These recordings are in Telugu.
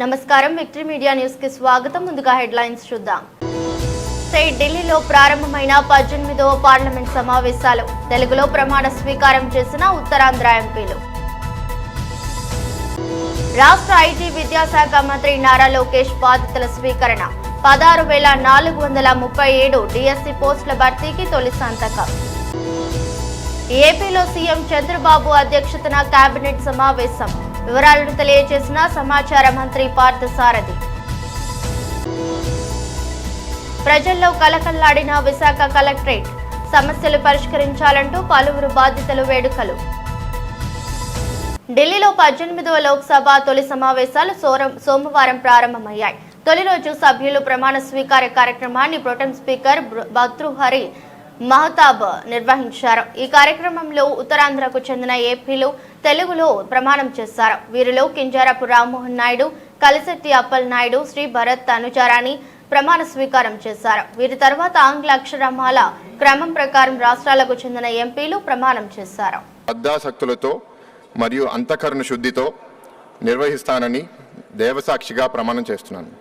నమస్కారం విక్టరీ మీడియా న్యూస్ కి స్వాగతం. ముందుగా హెడ్లైన్స్ చూద్దాం. ఢిల్లీలో ప్రారంభమైన 18వ పార్లమెంట్ సమావేశాలు. తెలుగులో ప్రమాణ స్వీకారం చేసిన ఉత్తరాంధ్ర ఎంపీలు. రాష్ట్ర ఐటీ విద్యాశాఖ మంత్రి నారా లోకేష్ బాధ్యతల స్వీకరణ. 16,437 డిఎస్సి పోస్టుల భర్తీకి తొలి సంతకం. ఏపీలో సీఎం చంద్రబాబు అధ్యక్షతన కేబినెట్ సమావేశం. వివరాలను తెలియజేసిన సమాచార మంత్రి పార్థసారథి. ప్రజల్లో కలకల్లాడిన విశాఖ కలెక్టరేట్. సమస్యలు పరిష్కరించాలంటూ పలువురు బాధితులు వేడుకలు. ఢిల్లీలో 18వ లోక్సభ తొలి సమావేశాలు సోమవారం ప్రారంభమయ్యాయి. తొలి రోజు సభ్యులు ప్రమాణ స్వీకార కార్యక్రమాన్ని ప్రొటెం స్పీకర్ భర్తృహరి మహతాబ్ నిర్వహించారు. ఈ కార్యక్రమంలో ఉత్తరాంధ్రకు చెందిన ఏపీలు తెలుగులో ప్రమాణం చేశారు. వీరిలో కింజారపు రామ్మోహన్ నాయుడు, కలిశెట్టి అప్పల్ నాయుడు, శ్రీ భరత్ అనుచారాణి ప్రమాణ స్వీకారం చేశారు. వీరి తర్వాత ఆంగ్ల అక్షరమాల క్రమం ప్రకారం రాష్ట్రాలకు చెందిన ఎంపీలు ప్రమాణం చేశారు. శ్రద్ధాశక్తులతో మరియు అంతఃకరణ శుద్ధితో నిర్వహిస్తానని దేవసాక్షిగా ప్రమాణం చేస్తున్నాను.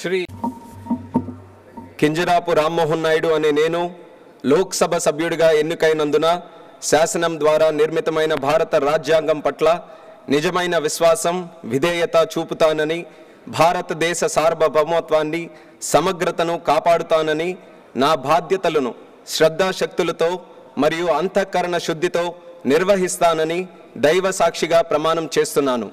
శ్రీ కింజరాపు రామ్మోహన్ నాయుడు అనే నేను లోక్సభ సభ్యుడిగా ఎన్నికైనందున శాసనం ద్వారా నిర్మితమైన భారత రాజ్యాంగం పట్ల నిజమైన విశ్వాసం, విధేయత చూపుతానని, భారతదేశ సార్వభౌమత్వాన్ని, సమగ్రతను కాపాడుతానని, నా బాధ్యతలను శ్రద్ధాశక్తులతో మరియు అంతఃకరణ శుద్ధితో నిర్వహిస్తానని దైవ సాక్షిగా ప్రమాణం చేస్తున్నాను.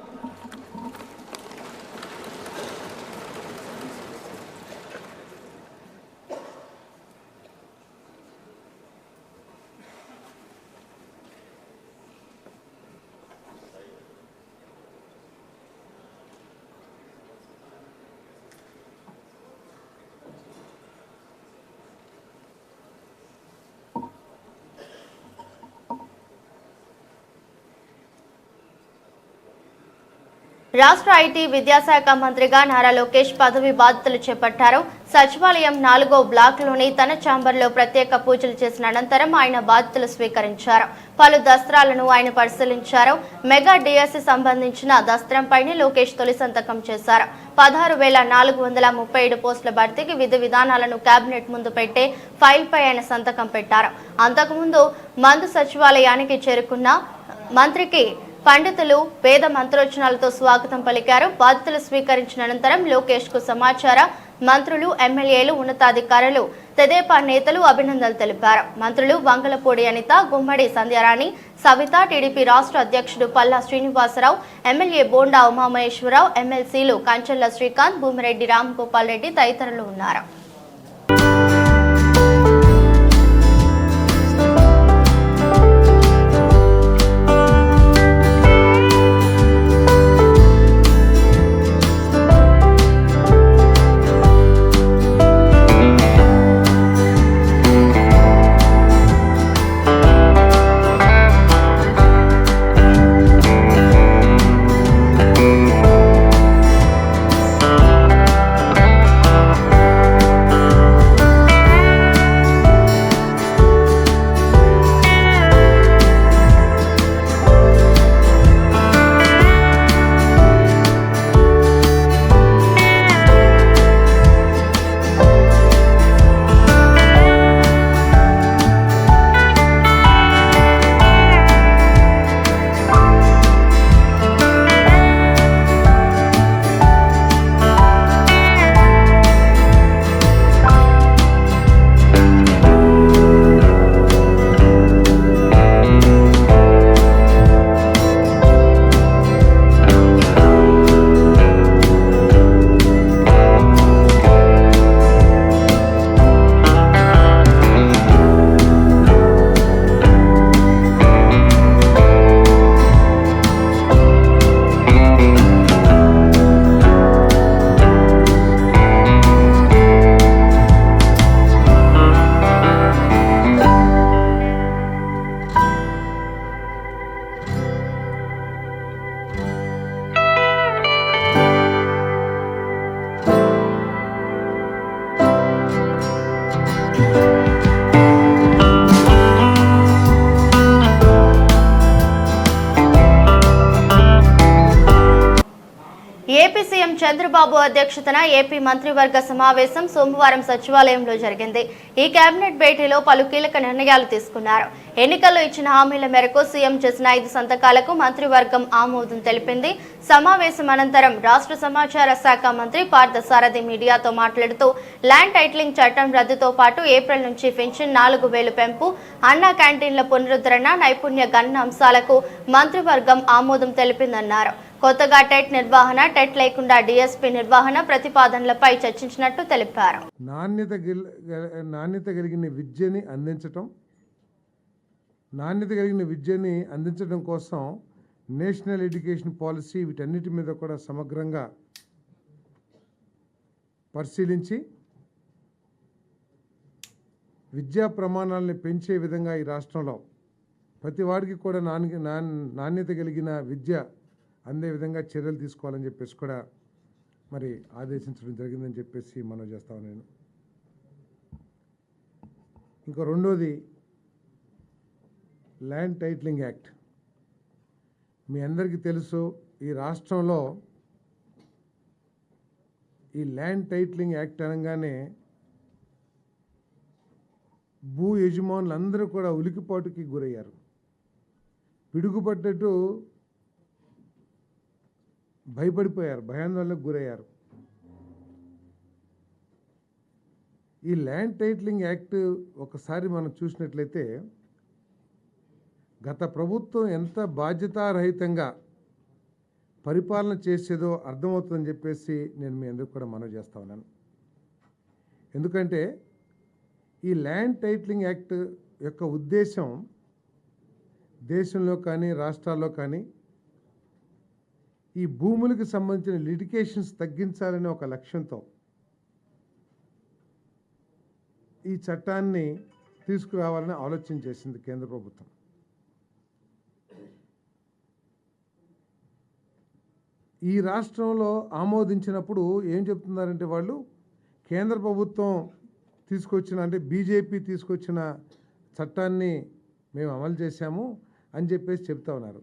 రాష్ట్ర ఐటీ విద్యాశాఖ మంత్రిగా నారా లోకేష్ పదవి బాధ్యతలు చేపట్టారు. సచివాలయం 4వ బ్లాక్లోని తన ఛాంబర్లో ప్రత్యేక పూజలు చేసిన అనంతరం ఆయన బాధ్యతలు స్వీకరించారు. పలు దస్త్రాలను ఆయన పరిశీలించారు. మెగా డిఎస్సి సంబంధించిన దస్త్రంపైనే లోకేష్ తొలి సంతకం చేశారు. 16,437 పోస్టుల భర్తీకి విధి విధానాలను కేబినెట్ ముందు పెట్టే ఫైల్పై ఆయన సంతకం పెట్టారు. అంతకుముందు మందు సచివాలయానికి చేరుకున్న మంత్రికి పండితులు వేద మంత్రోచ్చరణలతో స్వాగతం పలికారు. బాధ్యతలు స్వీకరించిన అనంతరం లోకేష్ కు సమాచార మంత్రులు, ఎమ్మెల్యేలు, ఉన్నతాధికారులు, తెదేపా నేతలు అభినందనలు తెలిపారు. మంత్రులు వంగలపూడి అనిత, గుమ్మడి సంధ్యారాణి, సవిత, టీడీపీ రాష్ట్ర అధ్యక్షుడు పల్లా శ్రీనివాసరావు, ఎమ్మెల్యే బోండా ఉమామహేశ్వరరావు, ఎమ్మెల్సీలు కంచెల్ల శ్రీకాంత్, భూమిరెడ్డి, రామ్ గోపాల్ రెడ్డి తదితరులు ఉన్నారు. చంద్రబాబు అధ్యక్షతన ఏపీ మంత్రివర్గ సమావేశం సోమవారం సచివాలయంలో జరిగింది. ఈ కేబినెట్ భేటీలో పలు కీలక నిర్ణయాలు తీసుకున్నారు. ఎన్నికల్లో ఇచ్చిన హామీల మేరకు సీఎం చేసిన 5 సంతకాలకు మంత్రివర్గం ఆమోదం తెలిపింది. సమావేశం అనంతరం రాష్ట్ర సమాచార శాఖ మంత్రి పార్థసారథి మీడియాతో మాట్లాడుతూ ల్యాండ్ టైటిలింగ్ చట్టం రద్దుతో పాటు ఏప్రిల్ నుంచి పెన్షన్ 4,000 పెంపు, అన్నా క్యాంటీన్ల పునరుద్ధరణ, నైపుణ్య గణన అంశాలకు మంత్రివర్గం ఆమోదం తెలిపిందన్నారు. కొత్తగా టెట్ నిర్వహణ, టెట్ లేకుండా డిఎస్పీ నిర్వహణ ప్రతిపాదనలపై చర్చించినట్టు తెలిపారు. నాణ్యత కలిగిన విద్యని అందించడం కోసం నేషనల్ ఎడ్యుకేషన్ పాలసీ వీటన్నిటి మీద కూడా సమగ్రంగా పరిశీలించి విద్యా ప్రమాణాలని పెంచే విధంగా ఈ రాష్ట్రంలో ప్రతి వాడికి కూడా నాణ్యత కలిగిన విద్య అందే విధంగా చర్యలు తీసుకోవాలని చెప్పేసి కూడా మరి ఆదేశించడం జరిగిందని చెప్పేసి మనం చేస్తాను. నేను ఇంకా రెండోది ల్యాండ్ టైటిలింగ్ యాక్ట్. మీ అందరికీ తెలుసు, ఈ రాష్ట్రంలో ఈ ల్యాండ్ టైటిలింగ్ యాక్ట్ అనగానే భూ యజమానులందరూ కూడా ఉలికిపాటుకి గురయ్యారు. పిడుగుపడ్డట్టు భయపడిపోయారు, భయాందోళనకు గురయ్యారు. ఈ ల్యాండ్ టైటిలింగ్ యాక్ట్ ఒకసారి మనం చూసినట్లయితే గత ప్రభుత్వం ఎంత బాధ్యతారహితంగా పరిపాలన చేసేదో అర్థమవుతుందని చెప్పేసి నేను మీ అందరికీ కూడా మనవి చేస్తా ఉన్నాను. ఎందుకంటే ఈ ల్యాండ్ టైటిలింగ్ యాక్ట్ యొక్క ఉద్దేశం దేశంలో కానీ రాష్ట్రాల్లో కానీ ఈ భూములకు సంబంధించిన లిటిగేషన్స్ తగ్గించాలనే ఒక లక్ష్యంతో ఈ చట్టాన్ని తీసుకురావాలని ఆలోచన చేసింది కేంద్ర ప్రభుత్వం. ఈ రాష్ట్రంలో ఆమోదించినప్పుడు ఏం చెప్తున్నారంటే వాళ్ళు కేంద్ర ప్రభుత్వం తీసుకొచ్చిన అంటే బీజేపీ తీసుకొచ్చిన చట్టాన్ని మేము అమలు చేశాము అని చెప్పేసి చెప్తా ఉన్నారు.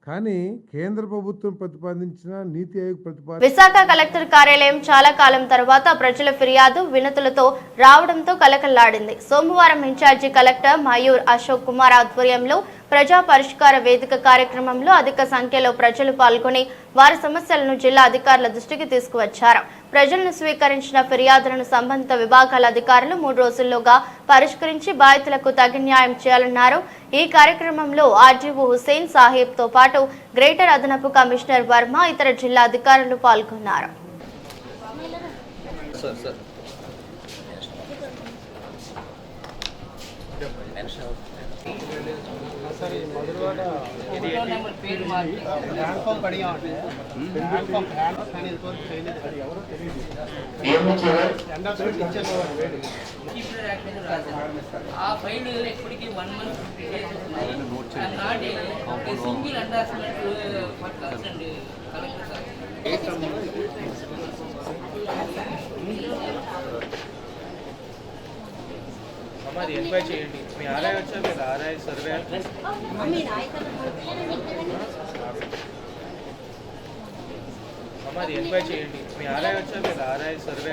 కానీ కేంద్ర ప్రభుత్వం ప్రతిపాదించిన నీతి ఆయోగ్ విశాఖ కలెక్టర్ కార్యాలయం చాలా కాలం తర్వాత ప్రజల ఫిర్యాదు వినతులతో రావడంతో కలకల్లాడింది. సోమవారం ఇన్ఛార్జి కలెక్టర్ మయూర్ అశోక్ కుమార్ ఆధ్వర్యంలో ప్రజా పరిష్కార వేదిక కార్యక్రమంలో అధిక సంఖ్యలో ప్రజలు పాల్గొని వారి సమస్యలను జిల్లా అధికారుల దృష్టికి తీసుకువచ్చారు. ప్రజలను స్వీకరించిన ఫిర్యాదులను సంబంధిత విభాగాల అధికారులు 3 రోజుల్లోగా పరిష్కరించి బాధితులకు తగిన న్యాయం చేయాలన్నారు. ఈ కార్యక్రమంలో ఆర్జీఓ హుసేన్ సాహెబ్ తో పాటు గ్రేటర్ అదనపు కమిషనర్ వర్మ, ఇతర జిల్లా అధికారులు పాల్గొన్నారు. हमारी एनक्वायरी చేయండి. మీ ఆర్ఐ వచ్చారు కదా, ఆర్ఐ సర్వే हमारी एनक्वायरी చేయండి. మీ ఆర్ఐ వచ్చారు కదా, ఆర్ఐ సర్వే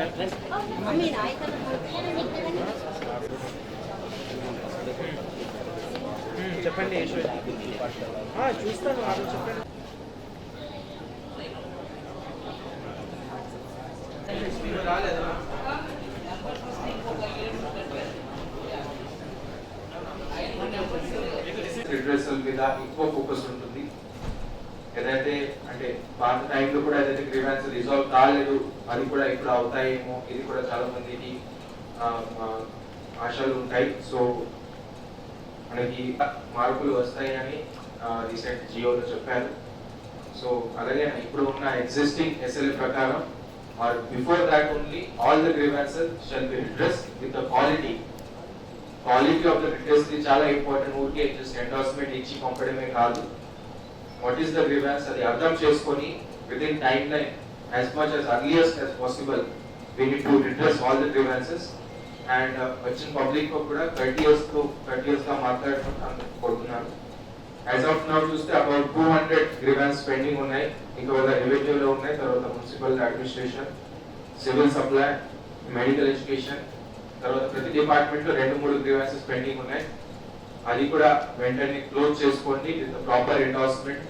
చెప్పండి. చూస్తాను, చెప్పండి. రాలేదా? రిడ్రెసల్ మీద ఎక్కువ ఫోకస్ ఉంటుంది. ఏదైతే అంటే పాత టైంలో కూడా ఏదైతే గ్రీవెన్స్ రిజాల్వ్ కాలేదు అది కూడా ఇప్పుడు అవుతాయేమో, ఇది కూడా చాలా మందికి ఆశలు ఉంటాయి. సో మనకి మార్పులు వస్తాయని రీసెంట్ జియోలో చెప్పారు. సో అలాగే ఇప్పుడు ఉన్న ఎగ్జిస్టింగ్ ఎస్ఎల్ఏ ప్రకారం are before that only all the grievances shall be addressed with the quality of the request చాలా ఇంపార్టెంట్. ఊరికే జస్ట్ ఎండార్స్మెంట్ ఇచ్చి పంపడమే కాదు, వాట్ ఈస్ ద గ్రీవెన్స్ అది అర్థం చేసుకొని with in time line as much as earliest as possible we need to redress all the grievances. And వచ్చిన పబ్లిక్ కూడా 30 years గా మాట్లాడుకుంటాను కోరుతున్నాను. యాజ్ ఆఫ్ నౌ చూస్తే అబౌట్ 200 గ్రీవెన్స్ పెండింగ్ ఉన్నాయి. ఇంకా రెవెన్యూలో ఉన్నాయి, తర్వాత municipal administration, civil supply, medical education, తర్వాత ప్రతి డిపార్ట్మెంట్లో 2-3 గ్రీవెన్సెస్ పెండింగ్ ఉన్నాయి. అది కూడా వెంటనే క్లోజ్ చేసుకోండి with proper endorsement.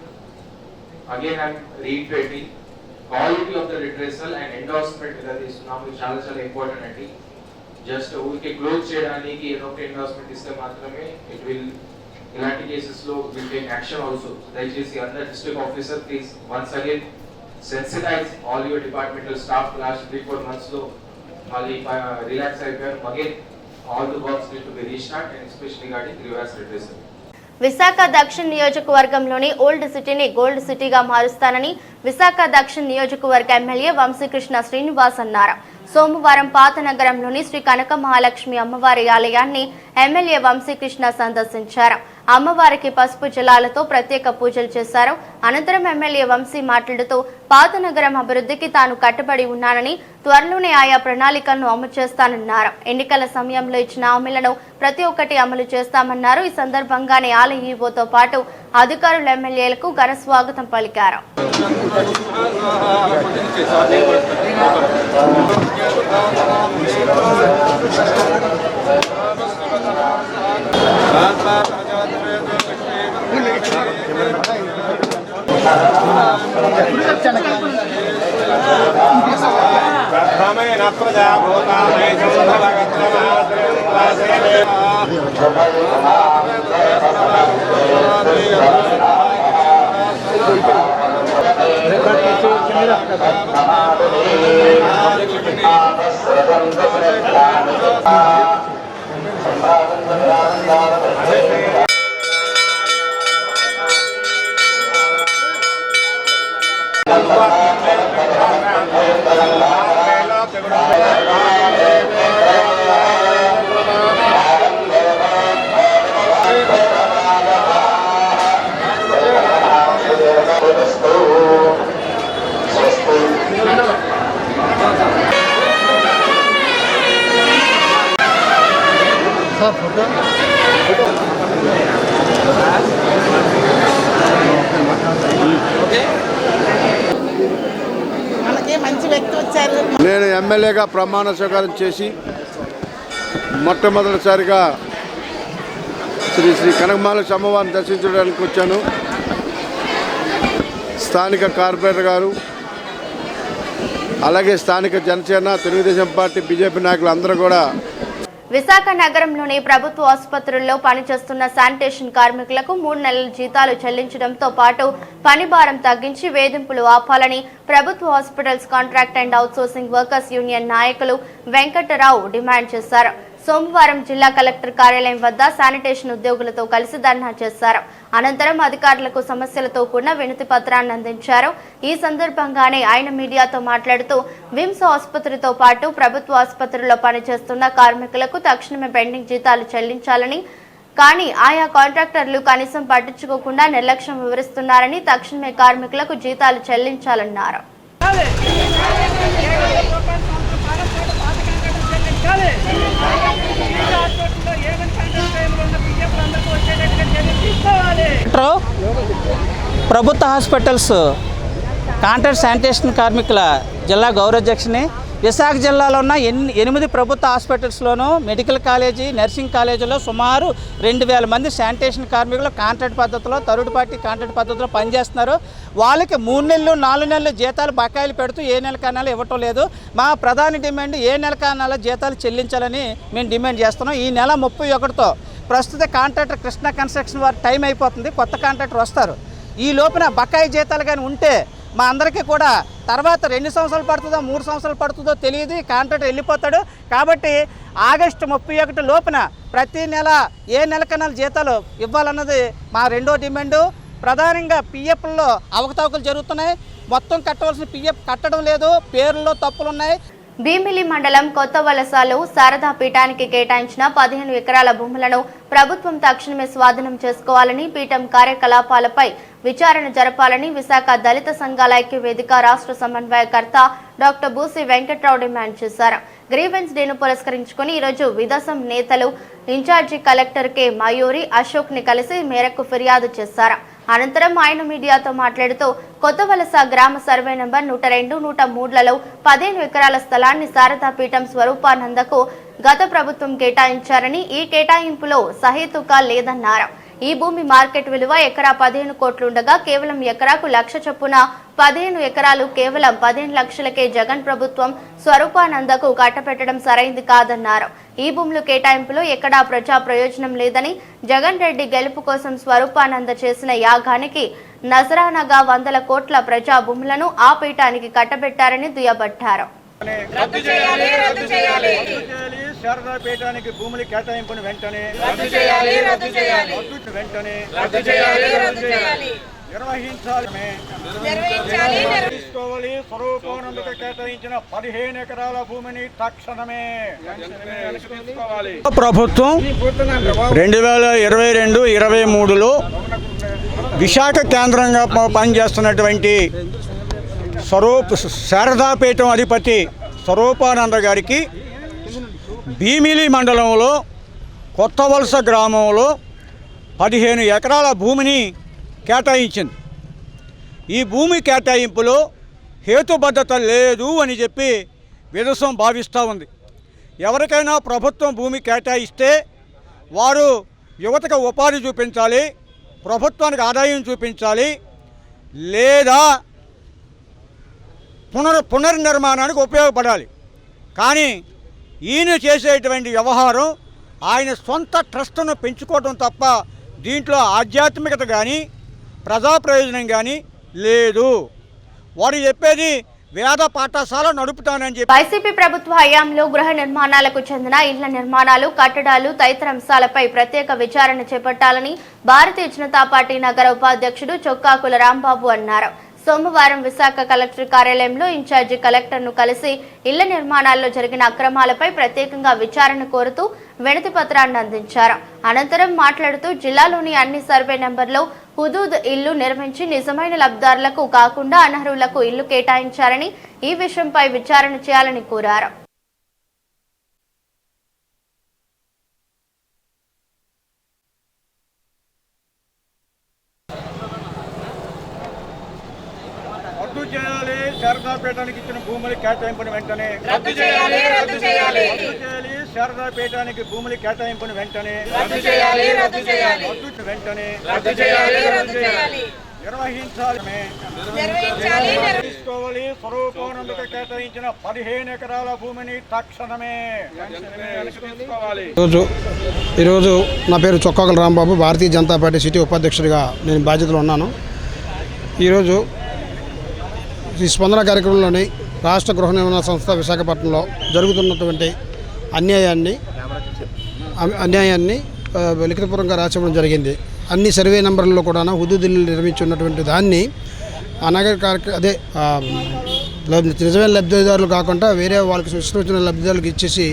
Again I'm reiterating quality of the redressal and endorsement ఇలా తీసుకున్నాము, చాలా చాలా ఇంపార్టెంట్ అండి. జస్ట్ ఊరికే క్లోజ్ చేయడానికి ఏదో ఒక ఎండార్స్మెంట్ ఇస్తే మాత్రమే ఇట్ విల్, ఇలాంటి కేసెస్ లో విల్ టేక్ యాక్షన్ ఆల్సో. దయచేసి అందర్ district officer please once again sensitize all your departmental staff. Last 3-4 months లో మళ్ళీ రిలాక్స్ అయిపోయారు. Again all the works need to be restart and especially regarding grievance redressal. Visakha దక్షిణ నియోజకవర్గంలోని ఓల్డ్ సిటీని గోల్డ్ సిటీగా మారుస్తానని విశాఖ దక్షిణ నియోజకవర్గ ఎమ్మెల్యే వంశీకృష్ణ శ్రీనివాస్ అన్నారు. సోమవారం పాత నగరంలోని శ్రీ కనక మహాలక్ష్మి అమ్మవారి ఆలయాన్ని ఎమ్మెల్యే వంశీకృష్ణ సందర్శించారు. అమ్మవారికి పసుపు జలాలతో ప్రత్యేక పూజలు చేశారు. అనంతరం ఎమ్మెల్యే వంశీ మాట్లాడుతూ పాత నగరం అభివృద్ధికి తాను కట్టుబడి ఉన్నానని, త్వరలోనే ఆయా ప్రణాళికలను అమలు చేస్తానన్నారు. ఎన్నికల సమయంలో ఇచ్చిన హామీలను ప్రతి ఒక్కటి అమలు చేస్తామన్నారు. ఈ సందర్భంగానే ఆలయ ఈవోతో పాటు అధికారులు ఎమ్మెల్యేలకు ఘన స్వాగతం పలికారు. నేను ఎమ్మెల్యేగా ప్రమాణ స్వీకారం చేసి మొట్టమొదటిసారిగా శ్రీ కనకమహాలక్ష్మి అమ్మవారిని దర్శించడానికి వచ్చాను. స్థానిక కార్పొరేటర్ గారు, అలాగే స్థానిక జనసేన, తెలుగుదేశం పార్టీ, బీజేపీ నాయకులు అందరూ కూడా విశాఖ నగరంలోని ప్రభుత్వ ఆసుపత్రుల్లో పనిచేస్తున్న శానిటేషన్ కార్మికులకు 3 నెలల జీతాలు చెల్లించడంతో పాటు పని భారం తగ్గించి వేధింపులు ఆపాలని ప్రభుత్వ hospitals contract and outsourcing workers union నాయకులు వెంకటరావు డిమాండ్ చేశారు. సోమవారం జిల్లా కలెక్టర్ కార్యాలయం వద్ద శానిటేషన్ ఉద్యోగులతో కలిసి ధర్నా చేశారు. అనంతరం అధికారులకు సమస్యలతో కూడిన వినతి పత్రాన్ని అందించారు. ఈ సందర్భంగానే ఆయన మీడియాతో మాట్లాడుతూ విమ్స్ ఆసుపత్రితో పాటు ప్రభుత్వ ఆసుపత్రుల్లో పనిచేస్తున్న కార్మికులకు తక్షణమే పెండింగ్ జీతాలు చెల్లించాలని, కానీ ఆయా కాంట్రాక్టర్లు కనీసం పట్టించుకోకుండా నిర్లక్ష్యం వివరిస్తున్నారని, తక్షణమే కార్మికులకు జీతాలు చెల్లించాలన్నారు. ప్రభుత్వ హాస్పిటల్స్ కాంట్రాక్ట్ శానిటేషన్ కార్మికుల జిల్లా గౌరవాధ్యక్షుని. విశాఖ జిల్లాలో ఉన్న 8 ప్రభుత్వ హాస్పిటల్స్లోనూ మెడికల్ కాలేజీ, నర్సింగ్ కాలేజీలో సుమారు 2000 మంది శానిటేషన్ కార్మికులు కాంట్రాక్ట్ పద్ధతిలో, థర్డ్ పార్టీ కాంట్రాక్ట్ పద్ధతిలో పనిచేస్తున్నారు. వాళ్ళకి 3 నెలలు 4 నెలలు జీతాలు బకాయిలు పెడుతూ ఏ నెల కన్నాలో ఇవ్వటం లేదు. మా ప్రధాన డిమాండ్ ఏ నెల కన్నాలో జీతాలు చెల్లించాలని మేము డిమాండ్ చేస్తున్నాం. ఈ నెల 31తో ప్రస్తుత కాంట్రాక్టర్ కృష్ణ కన్స్ట్రక్షన్ వారి టైం అయిపోతుంది, కొత్త కాంట్రాక్టర్ వస్తారు. ఈ లోపున బకాయి జీతాలు కానీ ఉంటే మా అందరికీ కూడా తర్వాత 2 సంవత్సరాలు పడుతుందో 3 సంవత్సరాలు పడుతుందో తెలియదు, కాంట్రాక్టర్ వెళ్ళిపోతాడు. కాబట్టి ఆగస్టు 31 లోపున ప్రతి నెల ఏ నెల కన్నా జీతాలు ఇవ్వాలన్నది మా రెండో డిమాండు. ప్రధానంగా పిఎఫ్లో అవకతవకలు జరుగుతున్నాయి. మొత్తం కట్టవలసిన పిఎఫ్ కట్టడం లేదు, పేర్లలో తప్పులు ఉన్నాయి. భీమిలి మండలం కొత్త వలసలో శారదా పీఠానికి కేటాయించిన 15 ఎకరాల భూములను ప్రభుత్వం తక్షణమే స్వాధీనం చేసుకోవాలని, పీఠం కార్యకలాపాలపై విచారణ జరపాలని విశాఖ దళిత సంఘాల ఐక్య వేదిక రాష్ట్ర సమన్వయకర్త డాక్టర్ బూసి వెంకట్రావు డిమాండ్ చేశారు. గ్రీవెన్స్ డేను పురస్కరించుకుని ఈరోజు విదసం నేతలు incharge collector K Mayuri Ashok ని కలిసి మేరకు ఫిర్యాదు చేశారు. అనంతరం ఆయన మీడియాతో మాట్లాడుతూ కొత్తవలస గ్రామ సర్వే నంబర్ 102, 103లలో 15 ఎకరాల స్థలాన్ని శారదా పీఠం స్వరూపానందకు గత ప్రభుత్వం కేటాయించారని, ఈ కేటాయింపులో సహేతుక లేదన్నారు. ఈ భూమి మార్కెట్ విలువ ఎకరా 15 కోట్లుండగా కేవలం ఎకరాకు 1,00,000 చొప్పున 15 ఎకరాలు కేవలం 15 లక్షలకే జగన్ ప్రభుత్వం స్వరూపానందకు కట్టపెట్టడం సరైంది కాదన్నారు. ఈ భూములు కేటాయింపులో ఎక్కడా ప్రజా ప్రయోజనం లేదని, జగన్ రెడ్డి గెలుపు కోసం స్వరూపానంద చేసిన యాగానికి నజరానగా 100 కోట్ల ప్రజా భూములను ఆ పీఠానికి కట్టబెట్టారని దుయ్యబట్టారు. శారదా పీఠానికి భూముల కేటాయింపును వెంటనే నిర్వహించాలి. స్వరూపానందకు కేటాయించిన 15 ఎకరాల భూమిని తక్షణమే ప్రభుత్వం 2022-23లో విశాఖ కేంద్రంగా పనిచేస్తున్నటువంటి శారదాపీఠం అధిపతి స్వరూపానంద గారికి భీమిలి మండలంలో కొత్తవలస గ్రామంలో 15 ఎకరాల భూమిని కేటాయించింది. ఈ భూమి కేటాయింపులో హేతుబద్ధత లేదు అని చెప్పి విదసం భావిస్తూ ఉంది. ఎవరికైనా ప్రభుత్వం భూమి కేటాయిస్తే వారు యువతకు ఉపాధి చూపించాలి, ప్రభుత్వానికి ఆదాయం చూపించాలి, లేదా పునర్నిర్మాణానికి ఉపయోగపడాలి. కానీ ఈయన చేసేటువంటి వ్యవహారం ఆయన సొంత ట్రస్టును పెంచుకోవడం తప్ప దీంట్లో ఆధ్యాత్మికత కానీ ప్రజా ప్రయోజనం కానీ లేదు. వారు చెప్పేది వేద పాఠశాల నడుపుతానని చెప్పి వైసీపీ ప్రభుత్వ హయాంలో గృహ నిర్మాణాలకు చెందిన ఇళ్ల నిర్మాణాలు, కట్టడాలు తదితర అంశాలపై ప్రత్యేక విచారణ చేపట్టాలని భారతీయ జనతా పార్టీ నగర ఉపాధ్యక్షుడు చొక్కాకుల రాంబాబు అన్నారు. సోమవారం విశాఖ కలెక్టర్ కార్యాలయంలో ఇన్ఛార్జి కలెక్టర్ను కలిసి ఇళ్ల నిర్మాణాల్లో జరిగిన అక్రమాలపై ప్రత్యేకంగా విచారణ కోరుతూ వినతి పత్రాన్ని అందించారు. అనంతరం మాట్లాడుతూ జిల్లాలోని అన్ని సర్వే నెంబర్లో హుదూద్ ఇల్లు నిర్మించి నిజమైన లబ్ధిదారులకు కాకుండా అనర్హులకు ఇల్లు కేటాయించారని, ఈ విషయంపై విచారణ చేయాలని కోరారు. శారదాపీఠానికి ఇచ్చిన భూముల కేటాయింపును వెంటనే శారదాపీఠానికి భూముల కేటాయింపును వెంటనే నిర్వహించాలి. స్వరూపానందకు కేటాయించిన 15 ఎకరాల భూమిని తక్షణమే. ఈరోజు నా పేరు చొక్కాకుల రాంబాబు, భారతీయ జనతా పార్టీ సిటీ ఉపాధ్యక్షుడిగా నేను బాధ్యతలు ఉన్నాను. ఈరోజు ఈ స్పందన కార్యక్రమంలోని రాష్ట్ర గృహ నిర్మాణ సంస్థ విశాఖపట్నంలో జరుగుతున్నటువంటి అన్యాయాన్ని లిఖితపూర్వకంగా రాసివ్వడం జరిగింది. అన్ని సర్వే నెంబర్లలో కూడా హుదూదులు నిర్మించి ఉన్నటువంటి దాన్ని అదే నిజమైన లబ్ధిదారులు కాకుండా వేరే వాళ్ళకి సృష్టించిన లబ్ధిదారులకు ఇచ్చేసి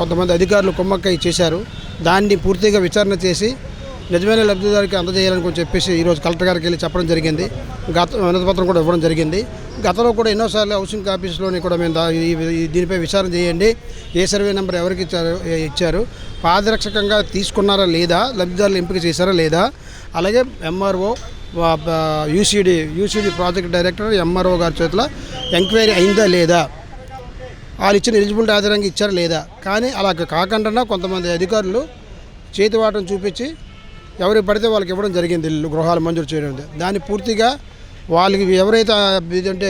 కొంతమంది అధికారులు కుమ్మక్కై చేశారు. దాన్ని పూర్తిగా విచారణ చేసి నిజమైన లబ్ధిదారికి అందజేయాలని చెప్పేసి ఈరోజు కలెక్టర్ గారికి వెళ్ళి చెప్పడం జరిగింది. వినతిపత్రం కూడా ఇవ్వడం జరిగింది. గతంలో కూడా ఎన్నోసార్లు హౌసింగ్ ఆఫీస్లోని కూడా మేము దీనిపై విచారణ చేయండి, ఏ సర్వే నెంబర్ ఎవరికి ఇచ్చారు, పారదర్శకంగా తీసుకున్నారా లేదా, లబ్ధిదారులు ఎంపిక చేశారా లేదా, అలాగే MRO UCD project director MRO గారి చేతిలో ఎంక్వైరీ అయిందా లేదా, వాళ్ళు ఇచ్చిన ఎలిజిబిలిటీ ఆధారంగా ఇచ్చారా లేదా. కానీ అలా కాకుండా కొంతమంది అధికారులు చేతివాటం చూపించి ఎవరికి పడితే వాళ్ళకి ఇవ్వడం జరిగింది, గృహాలు మంజూరు చేయడం. దాన్ని పూర్తిగా వాళ్ళకి ఎవరైతే అంటే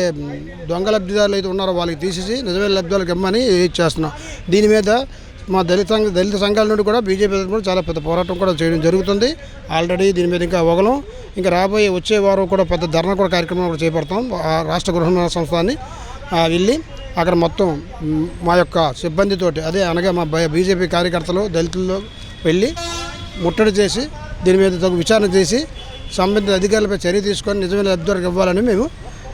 దొంగ లబ్ధిదారులు అయితే ఉన్నారో వాళ్ళకి తీసేసి నిజమైన లబ్ధిదారులకు ఇమ్మని చేస్తున్నాం. దీని మీద మా దళిత సంఘాల నుండి కూడా బీజేపీ కూడా చాలా పెద్ద పోరాటం కూడా చేయడం జరుగుతుంది. ఆల్రెడీ దీని మీద ఇంకా అవగలం, ఇంకా రాబోయే వచ్చే వారం కూడా పెద్ద ధర్నా కూడా కార్యక్రమం కూడా చేపడతాం. రాష్ట్ర గృహ నిర్మాణ సంస్థాన్ని వెళ్ళి అక్కడ మొత్తం మా యొక్క సిబ్బందితోటి అనగా మా బీజేపీ కార్యకర్తలు దళితుల్లో వెళ్ళి ముట్టడి చేసి దీని మీద విచారణ చేసి సంబంధిత అధికారులపై చర్య తీసుకొని నిజమైన లబ్ధిదారులకు ఇవ్వాలని మేము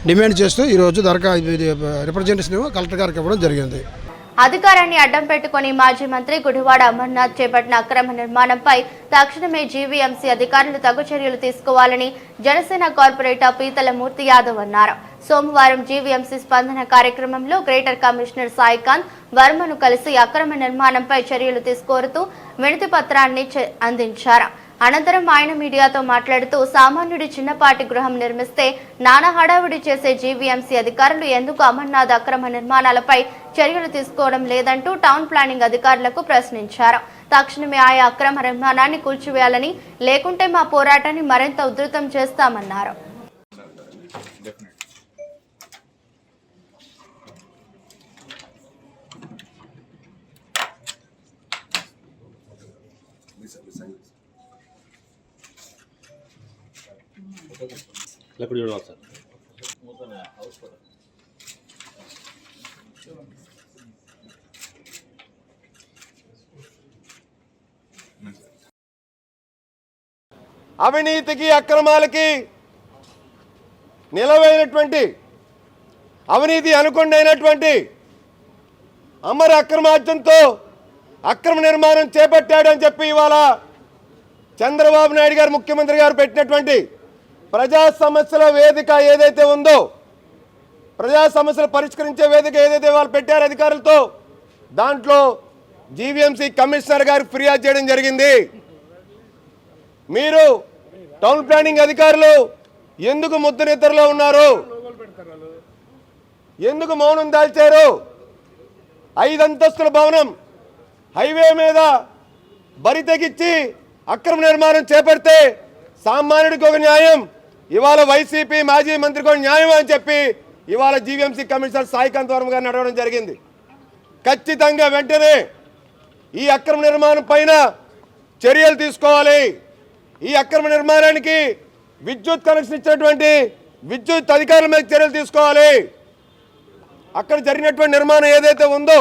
డిమాండ్ చేస్తూ ఈరోజు రిప్రజెంటేషన్ కలెక్టర్ గారికి ఇవ్వడం జరిగింది. అధికారాన్ని అడ్డం పెట్టుకుని మాజీ మంత్రి గుడివాడ అమర్నాథ్ చేపట్టిన అక్రమ నిర్మాణంపై తక్షణమే జీవీఎంసీ అధికారులు తగు చర్యలు తీసుకోవాలని జనసేన కార్పొరేటర్ పీతల మూర్తి యాదవ్ అన్నారు. సోమవారం జీవీఎంసీ స్పందన కార్యక్రమంలో గ్రేటర్ కమిషనర్ సాయికాంత్ వర్మను కలిసి అక్రమ నిర్మాణంపై చర్యలు తీసుకోరుతూ వినతి పత్రాన్ని అందించారు. అనంతరం ఆయన మీడియాతో మాట్లాడుతూ సామాన్యుడి చిన్నపాటి గృహం నిర్మిస్తే నానా హడావుడి చేసే జీవీఎంసీ అధికారులు ఎందుకు అమర్నాథ్ అక్రమ నిర్మాణాలపై చర్యలు తీసుకోవడం లేదంటూ టౌన్ ప్లానింగ్ అధికారులకు ప్రశ్నించారు. తక్షణమే ఆయా అక్రమ నిర్మాణాన్ని కూల్చివేయాలని, లేకుంటే మా పోరాటాన్ని మరింత ఉధృతం చేస్తామన్నారు. అవినీతికి అక్రమాలకి నిలవైనటువంటి అవినీతి అనుకొండైనటువంటి అమర అక్రమార్జంతో అక్రమ నిర్మాణం చేపట్టాడని చెప్పి ఇవాళ చంద్రబాబు నాయుడు గారు ముఖ్యమంత్రి గారు పెట్టినటువంటి ప్రజా సమస్యల వేదిక ఏదైతే ఉందో, ప్రజా సమస్యలు పరిష్కరించే వేదిక ఏదైతే వాళ్ళు పెట్టారో అధికారులతో, దాంట్లో జీవీఎంసీ కమిషనర్ గారికి ఫిర్యాదు చేయడం జరిగింది. మీరు టౌన్ ప్లానింగ్ అధికారులు ఎందుకు ముద్దు నిద్రలో ఉన్నారు? ఎందుకు మౌనం దాల్చారు? 5 అంతస్తుల భవనం హైవే మీద బరి తెగించి అక్రమ నిర్మాణం చేపడితే సామాన్యుడికి ఒక న్యాయం, ఇవాళ వైసీపీ మాజీ మంత్రికి ఒక న్యాయం అని చెప్పి ఇవాళ జీవీఎంసీ కమిషనర్ సాయికాంత్ వర్మ గారిని అడగడం జరిగింది. ఖచ్చితంగా వెంటనే ఈ అక్రమ నిర్మాణం పైన చర్యలు తీసుకోవాలి. ఈ అక్రమ నిర్మాణానికి విద్యుత్ కనెక్షన్ ఇచ్చినటువంటి విద్యుత్ అధికారుల మీద చర్యలు తీసుకోవాలి. అక్కడ జరిగినటువంటి నిర్మాణం ఏదైతే ఉందో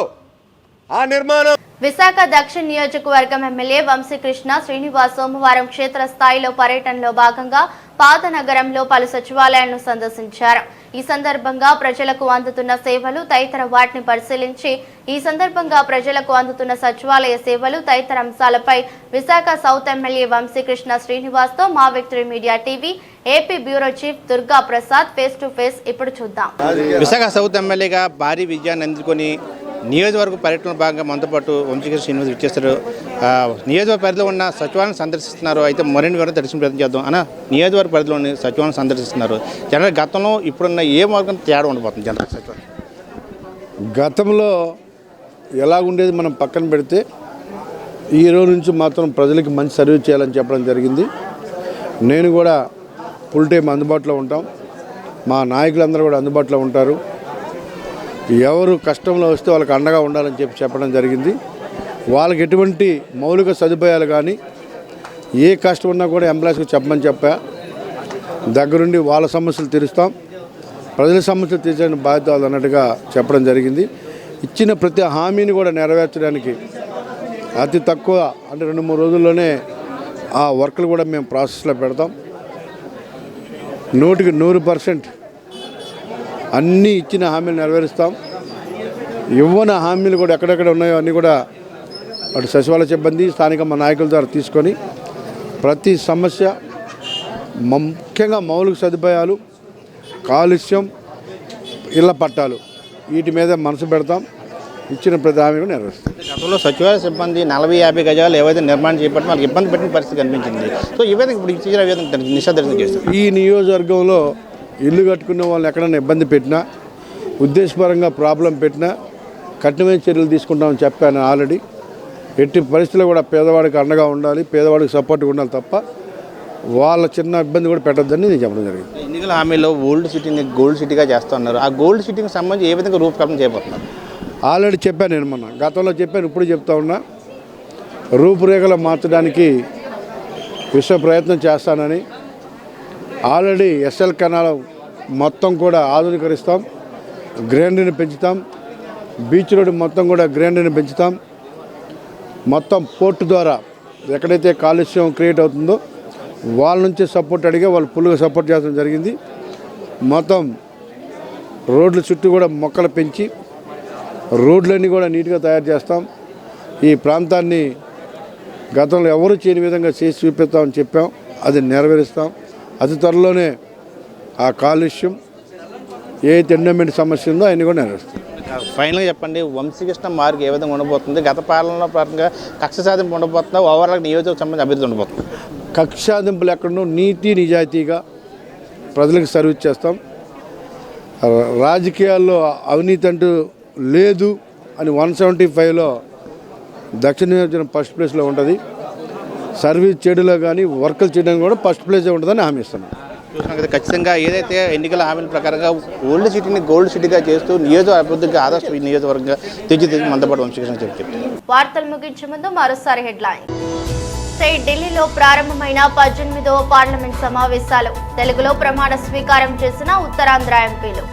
ఆ నిర్మాణం. విశాఖ దక్షిణ నియోజకవర్గం ఎమ్మెల్యే వంశీకృష్ణ శ్రీనివాస్ సోమవారం క్షేత్రస్థాయిలో పర్యటనలో భాగంగా పాత నగరంలో పలు సచివాలయాలను సందర్శించారు. ఈ సందర్భంగా ప్రజలకు అందుతున్న సేవలు తదితర వాటిని పరిశీలించి సచివాలయ సేవలు తదితర అంశాలపై విశాఖ సౌత్ ఎమ్మెల్యే వంశీకృష్ణ శ్రీనివాస్ తో మా victory media TV AP bureau chief Durga Prasad face to face. ఇప్పుడు చూద్దాం. విశాఖ సౌత్ ఎమ్మెల్యేగా భారీ విజయాన్ని అందుకొని నియోజకవర్గ పర్యటనలో భాగంగా మనతో పాటు వంశీకృష్ణ శ్రీనివాస్ ఇచ్చేస్తారు. నియోజకవర్గ పరిధిలో ఉన్న సచివాలయం సందర్శిస్తున్నారు. అయితే మరిన్ని వివరాలు తెలిసిన ప్రయత్నం చేద్దాం. అన్న, నియోజకవర్గ పరిధిలోని సచివాలయం సందర్శిస్తున్నారు. జనరల్ గతంలో ఇప్పుడున్న ఏ మార్గం తేడా ఉండబోతుంది జనరల్ సచివాలయం? గతంలో ఎలా ఉండేది మనం పక్కన పెడితే ఈ రోజు నుంచి మాత్రం ప్రజలకి మంచి సర్వీస్ చేయాలని చెప్పడం జరిగింది. నేను కూడా ఫుల్ టైం అందుబాటులో ఉంటాం. మా నాయకులందరూ కూడా అందుబాటులో ఉంటారు. ఎవరు కష్టంలో వస్తే వాళ్ళకి అండగా ఉండాలని చెప్పడం జరిగింది. వాళ్ళకి ఎటువంటి మౌలిక సదుపాయాలు కానీ ఏ కష్టం ఉన్నా కూడా ఎంప్లాయీస్కి చెప్పమని దగ్గరుండి వాళ్ళ సమస్యలు తీరుస్తాం, ప్రజల సమస్యలు తీర్చడానికి బాధ్యత వాళ్ళు అన్నట్టుగా చెప్పడం జరిగింది. ఇచ్చిన ప్రతి హామీని కూడా నెరవేర్చడానికి అతి తక్కువ అంటే 2-3 రోజుల్లోనే ఆ వర్క్లు కూడా మేము ప్రాసెస్లో పెడతాం. 100% అన్నీ ఇచ్చిన హామీలు నెరవేరుస్తాం. ఇవ్వని హామీలు కూడా ఎక్కడెక్కడ ఉన్నాయో అన్నీ కూడా అటు సచివాలయ సిబ్బంది స్థానిక మా నాయకుల ద్వారా తీసుకొని ప్రతి సమస్య ముఖ్యంగా మౌలిక సదుపాయాలు, కాలుష్యం, ఇళ్ల పట్టాలు వీటి మీద మనసు పెడతాం. ఇచ్చిన ప్రతి హామీ కూడా నెరవేరుస్తాం. గతంలో సచివాలయ సిబ్బంది 40-50 గజాలు ఏవైతే నిర్మాణం చేపట్టి వాళ్ళకి ఇబ్బంది పెట్టిన పరిస్థితి కనిపించింది. సో ఈ విధంగా ఇప్పుడు ఇచ్చిన విధంగా నిషేధం చేస్తారు. ఈ నియోజకవర్గంలో ఇల్లు కట్టుకునే వాళ్ళని ఎక్కడైనా ఇబ్బంది పెట్టినా, ఉద్దేశపరంగా ప్రాబ్లం పెట్టినా కఠినమైన చర్యలు తీసుకుంటామని చెప్పాను ఆల్రెడీ. ఎట్టి పరిస్థితుల్లో కూడా పేదవాడికి అండగా ఉండాలి, పేదవాడికి సపోర్ట్గా ఉండాలి తప్ప వాళ్ళ చిన్న ఇబ్బంది కూడా పెట్టద్దని నేను చెప్పడం జరిగింది. ఎన్నికల హామీలో ఓల్డ్ సిటీని గోల్డ్ సిటీగా చేస్తున్నారు. ఆ గోల్డ్ సిటీకి సంబంధించి ఏ విధంగా రూపకల్పన చేయబోతున్నారు? ఆల్రెడీ చెప్పాను నేను, మొన్న గతంలో చెప్పాను, ఇప్పుడు చెప్తా ఉన్నా. రూపురేఖలు మార్చడానికి విశ్వ ప్రయత్నం చేస్తానని. ఆల్రెడీ ఎస్ఎల్ కెనాల్ మొత్తం కూడా ఆధునీకరిస్తాం, గ్రీనరీని పెంచుతాం. బీచ్ రోడ్ మొత్తం కూడా గ్రీనరీని పెంచుతాం. మొత్తం పోర్టు ద్వారా ఎక్కడైతే కాలుష్యం క్రియేట్ అవుతుందో వాళ్ళ నుంచి సపోర్ట్ అడిగే వాళ్ళు ఫుల్గా సపోర్ట్ చేయడం జరిగింది. మొత్తం రోడ్ల చుట్టూ కూడా మొక్కలు పెంచి రోడ్లన్నీ కూడా నీట్గా తయారు చేస్తాం. ఈ ప్రాంతాన్ని గతంలో ఎవరు చేయని విధంగా చేసి చూపిస్తామని చెప్పాం, అది నెరవేరుస్తాం. అతి త్వరలోనే ఆ కాలుష్యం ఏ ఎండోమెంట్ సమస్య ఉందో అవన్నీ కూడా నెరవేరుస్తాం. ఫైనల్గా చెప్పండి, వంశీకృష్ణ మార్గ్ ఏ విధంగా ఉండబోతుంది? గత పాలనలో పరంగా కక్ష సాధింపు ఉండబోతుందా? ఓవరాల్ నియోజకవర్గ సంబంధించి అభివృద్ధి ఉండబోతుంది? కక్షాదింపులు ఎక్కడో నీతి నిజాయితీగా ప్రజలకు సర్వీస్ చేస్తాం. రాజకీయాల్లో అవినీతి అంటూ లేదు అని 175లో దక్షిణ నియోజకవర్గం ఫస్ట్ ప్లేస్లో ఉంటుంది. సర్వీస్ చేయడంలో కానీ వర్కులు చేయడానికి కూడా ఫస్ట్ ప్లేసే ఉంటుందని హామీ ఇస్తున్నాం. చూసినా కదా, ఖచ్చితంగా ఏదైతే ఎన్నికల హామీల ప్రకారంగా ఓల్డ్ సిటీని గోల్డ్ సిటీగా చేస్తూ నియోజక అభివృద్ధికి ఆదర్శ నియోజకవర్గంగా తీర్చిదిద్ది మందపాటి వంశీకృష్ణ చెప్తారు. వార్తలు ముగించే ముందు మరోసారి హెడ్లైన్. ఢిల్లీలో ప్రారంభమైన 18వ పార్లమెంట్ సమావేశాలు. తెలుగులో ప్రమాణ స్వీకారం చేసిన ఉత్తరాంధ్ర ఎంపీలు.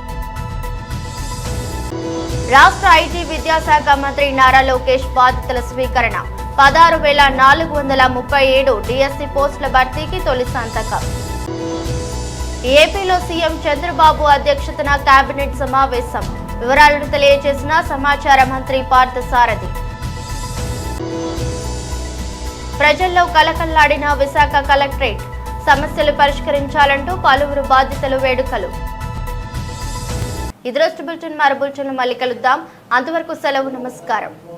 రాష్ట్ర ఐటీ విద్యాశాఖ మంత్రి నారా లోకేష్ బాధ్యతల స్వీకరణ. 16,437 డిఎస్సి పోస్టుల భర్తీకి తొలి సంతకం. ఏపీలో సీఎం చంద్రబాబు అధ్యక్షతన కేబినెట్ సమావేశం. వివరాలను తెలియజేసిన సమాచార మంత్రి పార్థసారథి. ప్రజల్లో కలకల్లాడిన విశాఖ కలెక్టరేట్. సమస్యలు పరిష్కరించాలంటూ పలువురు బాధితులు వేడుకలు. ఇది రోజు బులెటిన్. మరో బులెటిన్లో మళ్ళీ కలుద్దాం. అంతవరకు సెలవు. నమస్కారం.